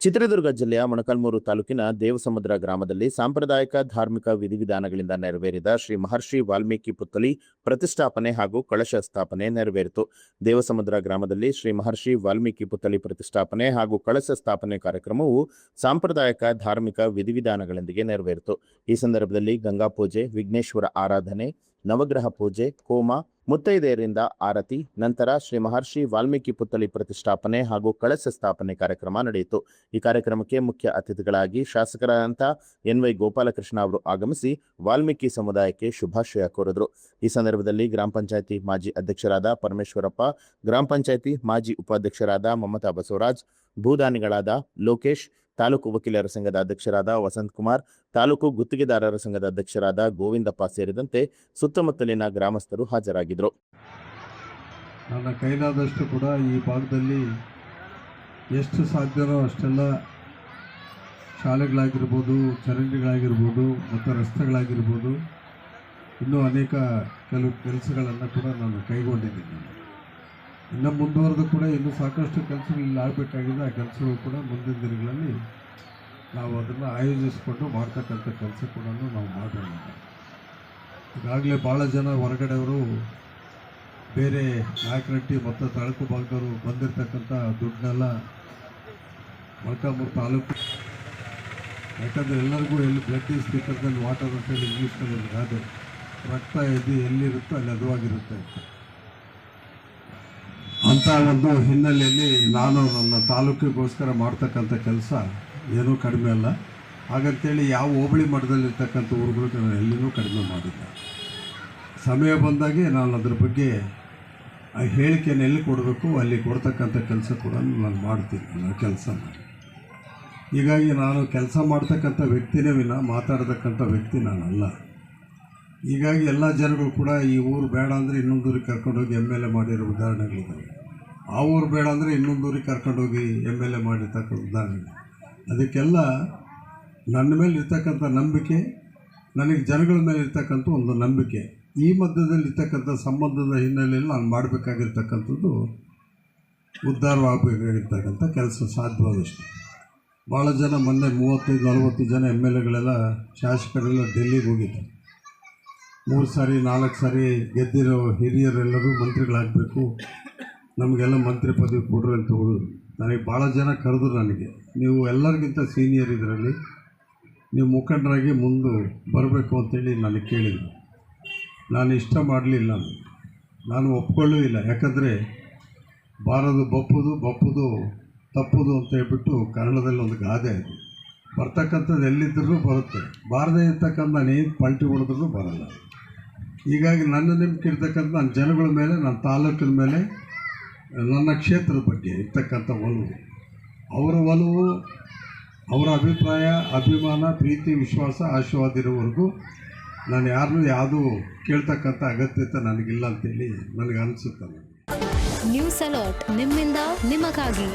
ಚಿತ್ರದುರ್ಗ ಜಿಲ್ಲೆಯ ಮೊಳಕಾಲ್ಮೂರು ತಾಲೂಕಿನ ದೇವಸಮುದ್ರ ಗ್ರಾಮದಲ್ಲಿ ಸಾಂಪ್ರದಾಯಿಕ ಧಾರ್ಮಿಕ ವಿಧಿವಿಧಾನಗಳಿಂದ ನೆರವೇರಿದ ಶ್ರೀ ಮಹರ್ಷಿ ವಾಲ್ಮೀಕಿ ಪುತ್ಥಳಿ ಪ್ರತಿಷ್ಠಾಪನೆ ಹಾಗೂ ಕಳಶ ಸ್ಥಾಪನೆ ನೆರವೇರಿತು. ದೇವಸಮುದ್ರ ಗ್ರಾಮದಲ್ಲಿ ಶ್ರೀ ಮಹರ್ಷಿ ವಾಲ್ಮೀಕಿ ಪುತ್ಥಳಿ ಪ್ರತಿಷ್ಠಾಪನೆ ಹಾಗೂ ಕಳಶ ಸ್ಥಾಪನೆ ಕಾರ್ಯಕ್ರಮವು ಸಾಂಪ್ರದಾಯಿಕ ಧಾರ್ಮಿಕ ವಿಧಿವಿಧಾನಗಳೊಂದಿಗೆ ನೆರವೇರಿತು. ಈ ಸಂದರ್ಭದಲ್ಲಿ ಗಂಗಾ ಪೂಜೆ, ವಿಘ್ನೇಶ್ವರ ಆರಾಧನೆ, ನವಗ್ರಹ ಪೂಜೆ, ಹೋಮ, ಮುತ್ತೈದೆಯರಿಂದ ಆರತಿ, ನಂತರ ಶ್ರೀ ಮಹರ್ಷಿ ವಾಲ್ಮೀಕಿ ಪುತ್ಥಳಿ ಪ್ರತಿಷ್ಠಾಪನೆ ಹಾಗೂ ಕಳಶ ಸ್ಥಾಪನೆ ಕಾರ್ಯಕ್ರಮ ನಡೆಯಿತು. ಈ ಕಾರ್ಯಕ್ರಮಕ್ಕೆ ಮುಖ್ಯ ಅತಿಥಿಗಳಾಗಿ ಶಾಸಕರಾದಂಥ ಎನ್.ವೈ. ಗೋಪಾಲಕೃಷ್ಣ ಅವರು ಆಗಮಿಸಿ ವಾಲ್ಮೀಕಿ ಸಮುದಾಯಕ್ಕೆ ಶುಭಾಶಯ ಕೋರಿದರು. ಈ ಸಂದರ್ಭದಲ್ಲಿ ಗ್ರಾಮ ಪಂಚಾಯಿತಿ ಮಾಜಿ ಅಧ್ಯಕ್ಷರಾದ ಪರಮೇಶ್ವರಪ್ಪ, ಗ್ರಾಮ ಪಂಚಾಯಿತಿ ಮಾಜಿ ಉಪಾಧ್ಯಕ್ಷರಾದ ಮಮತಾ ಬಸವರಾಜ್, ಭೂದಾನಿಗಳಾದ ಲೋಕೇಶ್, ತಾಲೂಕು ವಕೀಲರ ಸಂಘದ ಅಧ್ಯಕ್ಷರಾದ ವಸಂತ್ ಕುಮಾರ್, ತಾಲೂಕು ಗುತ್ತಿಗೆದಾರರ ಸಂಘದ ಅಧ್ಯಕ್ಷರಾದ ಗೋವಿಂದಪ್ಪ ಸೇರಿದಂತೆ ಸುತ್ತಮುತ್ತಲಿನ ಗ್ರಾಮಸ್ಥರು ಹಾಜರಾಗಿದ್ದರು. ನನ್ನ ಕೈಲಾದಷ್ಟು ಕೂಡ ಈ ಭಾಗದಲ್ಲಿ ಎಷ್ಟು ಸಾಧ್ಯವೋ ಅಷ್ಟೆಲ್ಲ ಶಾಲೆಗಳಾಗಿರ್ಬೋದು, ಚರಂಡಿಗಳಾಗಿರ್ಬೋದು ಮತ್ತು ರಸ್ತೆಗಳಾಗಿರ್ಬೋದು, ಇನ್ನೂ ಅನೇಕ ಕೆಲಸಗಳನ್ನು ಕೂಡ ನಾನು ಕೈಗೊಂಡಿದ್ದೀನಿ. ಇನ್ನು ಮುಂದುವರೆದು ಕೂಡ ಇನ್ನೂ ಸಾಕಷ್ಟು ಕೆಲಸಗಳಲ್ಲಿ ಆಗಬೇಕಾಗಿದೆ. ಆ ಕೆಲಸಗಳು ಕೂಡ ಮುಂದಿನ ದಿನಗಳಲ್ಲಿ ನಾವು ಅದನ್ನು ಆಯೋಜಿಸಿಕೊಂಡು ಮಾಡ್ತಕ್ಕಂಥ ಕೆಲಸ ಕೂಡ ನಾವು ಮಾಡೋಣ. ಈಗಾಗಲೇ ಭಾಳ ಜನ ಹೊರಗಡೆಯವರು, ಬೇರೆ ನಾಯಕನಹಟ್ಟಿ ಮತ್ತು ತಾಲೂಕು ಭಾಗದವರು ಬಂದಿರತಕ್ಕಂಥ ದುಡ್ಡನ್ನೆಲ್ಲ ಮೊಳಕಾಲ್ಮೂರು ತಾಲೂಕು, ಯಾಕಂದರೆ ಎಲ್ಲರಿಗೂ ಎಲ್ಲಿ blood is thicker than water ಅಂತೇಳಿ ಇಂಗ್ಲೀಷ್ನಲ್ಲಿ ಒಂದು ಗಾದೆ, ರಕ್ತ ಎಲ್ಲಿರುತ್ತೋ ಅಲ್ಲಿ ಅದುವಾಗಿರುತ್ತೆ ಅಂತ ಒಂದು ಹಿನ್ನೆಲೆಯಲ್ಲಿ ನಾನು ನನ್ನ ತಾಲೂಕಿಗೋಸ್ಕರ ಮಾಡ್ತಕ್ಕಂಥ ಕೆಲಸ ಏನೂ ಕಡಿಮೆ ಅಲ್ಲ. ಹಾಗಂತೇಳಿ ಯಾವ ಹೋಬಳಿ ಮಟ್ಟದಲ್ಲಿರ್ತಕ್ಕಂಥ ಊರುಗಳು ನಾನು ಎಲ್ಲಿನೂ ಕಡಿಮೆ ಮಾಡಿಲ್ಲ. ಸಮಯ ಬಂದಾಗೆ ನಾನು ಅದ್ರ ಬಗ್ಗೆ ಆ ಹೇಳಿಕೆಯನ್ನು ಎಲ್ಲಿ ಕೊಡಬೇಕು ಅಲ್ಲಿ ಕೊಡ್ತಕ್ಕಂಥ ಕೆಲಸ ಕೂಡ ನಾನು ಮಾಡ್ತೀನಿ. ನನ್ನ ಕೆಲಸ ಹೀಗಾಗಿ ನಾನು ಕೆಲಸ ಮಾಡ್ತಕ್ಕಂಥ ವ್ಯಕ್ತಿನೇ ವಿನ ಮಾತಾಡ್ತಕ್ಕಂಥ ವ್ಯಕ್ತಿ ನಾನಲ್ಲ. ಹೀಗಾಗಿ ಎಲ್ಲ ಜನಗಳು ಕೂಡ ಈ ಊರು ಬೇಡ ಅಂದರೆ ಇನ್ನೊಂದೂರಿಗೆ ಕರ್ಕೊಂಡೋಗಿ MLA ಮಾಡಿರೋ ಉದಾಹರಣೆಗಳಿದ್ದಾವೆ. ಆ ಊರು ಬೇಡ ಅಂದರೆ ಇನ್ನೊಂದೂರಿಗೆ ಕರ್ಕೊಂಡೋಗಿ MLA ಮಾಡಿರ್ತಕ್ಕಂಥ ಉದಾಹರಣೆ. ಅದಕ್ಕೆಲ್ಲ ನನ್ನ ಮೇಲೆ ಇರ್ತಕ್ಕಂಥ ನಂಬಿಕೆ, ನನಗೆ ಜನಗಳ ಮೇಲೆ ಇರ್ತಕ್ಕಂಥ ಒಂದು ನಂಬಿಕೆ, ಈ ಮಧ್ಯದಲ್ಲಿ ಇರ್ತಕ್ಕಂಥ ಸಂಬಂಧದ ಹಿನ್ನೆಲೆಯಲ್ಲಿ ನಾನು ಮಾಡಬೇಕಾಗಿರ್ತಕ್ಕಂಥದ್ದು ಉದ್ಧಾರವಾಗಬೇಕಾಗಿರ್ತಕ್ಕಂಥ ಕೆಲಸ ಸಾಧ್ಯವಾದಷ್ಟು. ಭಾಳ ಜನ ಮೊನ್ನೆ 35-40 ಜನ MLAಗಳೆಲ್ಲ, ಶಾಸಕರೆಲ್ಲ ಡೆಲ್ಲಿಗೆ ಹೋಗಿದ್ದಾರೆ. 3 ಸಾರಿ 4 ಸಾರಿ ಗೆದ್ದಿರೋ ಹಿರಿಯರೆಲ್ಲರೂ ಮಂತ್ರಿಗಳಾಗಬೇಕು, ನಮಗೆಲ್ಲ ಮಂತ್ರಿ ಪದವಿ ಕೊಡ್ರಿ ಅಂತ ಹೋದರು. ನನಗೆ ಭಾಳ ಜನ ಕರೆದ್ರು. ನನಗೆ ನೀವು ಎಲ್ಲರಿಗಿಂತ ಸೀನಿಯರ್ ಇದರಲ್ಲಿ, ನೀವು ಮುಖಂಡರಾಗಿ ಮುಂದೆ ಬರಬೇಕು ಅಂತೇಳಿ ನನಗೆ ಕೇಳಿದರು. ನಾನು ಇಷ್ಟ ಮಾಡಲಿಲ್ಲ, ನಾನು ಒಪ್ಕೊಳ್ಳೂ ಇಲ್ಲ. ಯಾಕಂದರೆ ಬಾರದು ಬಪ್ಪುದು ತಪ್ಪುದು ಅಂತ ಹೇಳ್ಬಿಟ್ಟು ಕನ್ನಡದಲ್ಲಿ ಒಂದು ಗಾದೆ ಇದೆ. ಬರ್ತಕ್ಕಂಥದ್ದು ಎಲ್ಲಿದ್ದರೂ ಬರುತ್ತೆ, ಬಾರದೇ ಇರ್ತಕ್ಕಂಥ ನಾನು ಏನು ಪಲ್ಟಿ ಹೊಡೆದ್ರೂ ಬರಲ್ಲ. ಹೀಗಾಗಿ ನನ್ನ ನಂಬಿಕೆ ಇರ್ತಕ್ಕಂಥ ನನ್ನ ಜನಗಳ ಮೇಲೆ, ನನ್ನ ತಾಲೂಕಿನ ಮೇಲೆ, ನನ್ನ ಕ್ಷೇತ್ರದ ಬಗ್ಗೆ ಇರ್ತಕ್ಕಂಥ ಒಲವು, ಅವರ ಒಲವು, ಅವರ ಅಭಿಪ್ರಾಯ, ಅಭಿಮಾನ, ಪ್ರೀತಿ, ವಿಶ್ವಾಸ, ಆಶೀರ್ವಾದ ಇರೋವರೆಗೂ ನಾನು ಯಾರನ್ನೂ ಯಾವುದೂ ಕೇಳ್ತಕ್ಕಂಥ ಅಗತ್ಯತೆ ನನಗಿಲ್ಲ ಅಂತೇಳಿ ನನಗೆ ಅನಿಸುತ್ತೆ. ನ್ಯೂಸ್ ಅಲರ್ಟ್, ನಿಮ್ಮಿಂದ ನಿಮಗಾಗಿ.